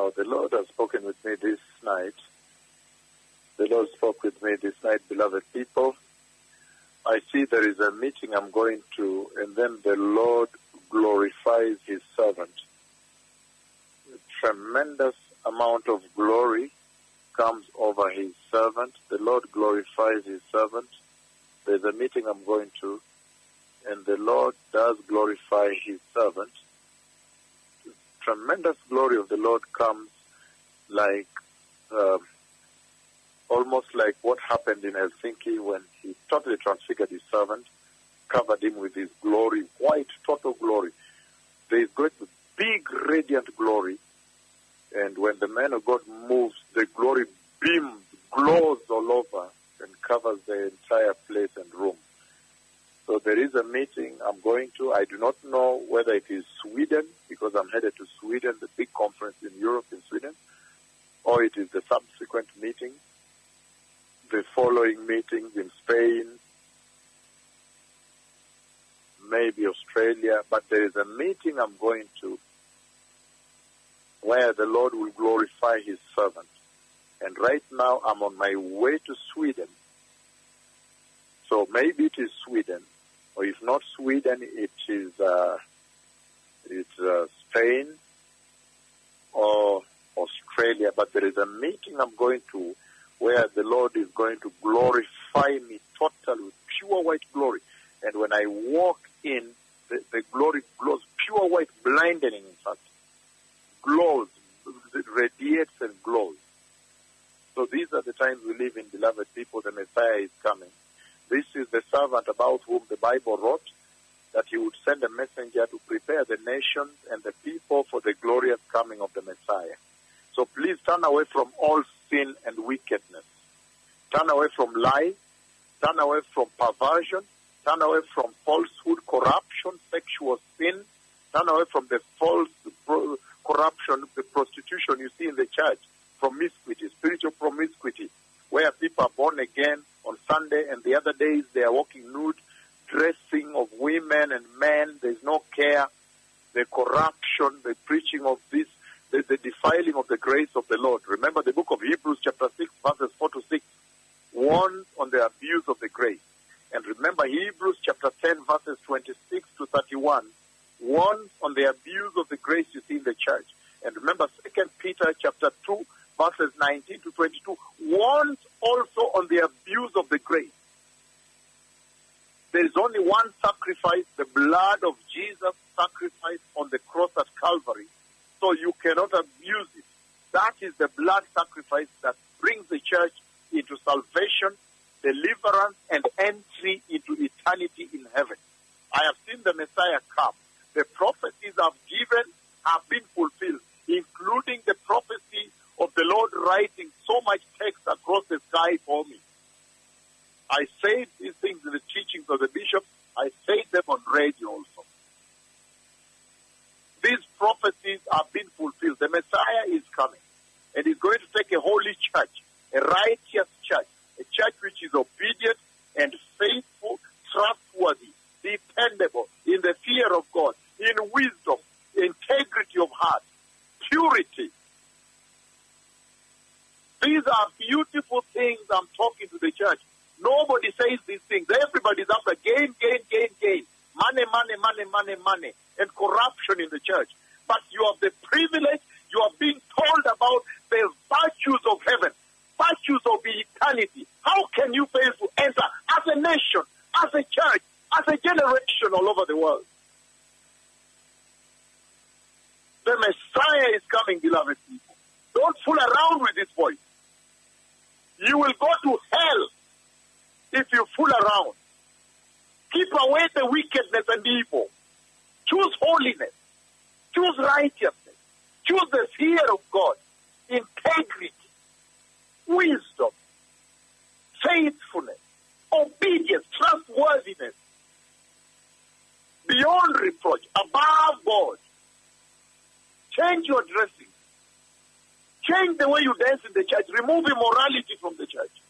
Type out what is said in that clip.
Now, the Lord has spoken with me this night. The Lord spoke with me this night, beloved people. I see there is a meeting I'm going to, and then the Lord glorifies his servant. A tremendous amount of glory comes over his servant. The Lord glorifies his servant. There's a meeting I'm going to, and the Lord does glorify his servant. Tremendous glory of the Lord comes like almost like what happened in Helsinki when he totally transfigured his servant, covered him with his glory, white, total glory. There is going to be big, radiant glory, and when the man of God moves, the glory beams, glows all over, and covers the entire place and room. So there is a meeting I'm going to. I do not know whether it is Sweden, because I'm headed to Sweden, the big conference in Europe in Sweden, or it is the subsequent meeting, the following meetings in Spain, maybe Australia, but there is a meeting I'm going to where the Lord will glorify his servant. And right now I'm on my way to Sweden. So maybe it is Sweden, or if not Sweden, it is Spain or Australia. But there is a meeting I'm going to where the Lord is going to glorify me totally with pure white glory. And when I walk in, the glory glows, pure white, blinding in fact, glows, it radiates and glows. So these are the times we live in, beloved people. The Messiah is coming. This is the servant about whom the Bible wrote that he would send a messenger to prepare the nations and the people for the glorious coming of the Messiah. So please turn away from all sin and wickedness. Turn away from lies. Turn away from perversion. Turn away from falsehood, corruption, sexual sin. Turn away from the false corruption, the prostitution you see in the church, promiscuity, spiritual promiscuity, where people are born again on Sunday and the other days they are walking nude, dressing of women and men. There's no care. The corruption, the preaching of this, the defiling of the grace of the Lord. Remember the book of Hebrews chapter 6, verses 4 to 6, warns on the abuse of the grace. And remember Hebrews chapter 10, verses 26 to 31, warns on the abuse of the grace you see in the church. And remember 2 Peter chapter 2, verses 19 to 22, warns also on the abuse of the grace. There is only one sacrifice, the blood of Jesus sacrificed on the cross at Calvary. So you cannot abuse it. That is the blood sacrifice that brings the church into salvation, deliverance, and entry into eternity in heaven. I have seen the Messiah come. The prophecies I've given have been fulfilled, including the prophecy of the Lord writing so much text across the sky for me. I say these things in the teachings of the bishop. I say them on radio also. These prophecies have been fulfilled. The Messiah is coming, and he's going to take a holy church, a righteous church, a church which is obedient and faithful, trustworthy, dependable, in the fear of God, in wisdom, integrity of heart, purity. These are beautiful things I'm talking to the church. Nobody says these things. Everybody's after gain, gain, gain, gain. Money, money, money, money, money. And corruption in the church. But you have the privilege, you are being told about the virtues of heaven, virtues of eternity. How can you fail to enter as a nation, as a church, as a generation all over the world? The Messiah is coming, beloved people. Don't fool around with this voice. You will go to hell if you fool around. Keep away the wickedness and evil. Choose holiness. Choose righteousness. Choose the fear of God. Integrity. Wisdom. Faithfulness. Obedience. Trustworthiness. Beyond reproach. Above God. Change your dressing. Change the way you dance in the church. Remove immorality from the church.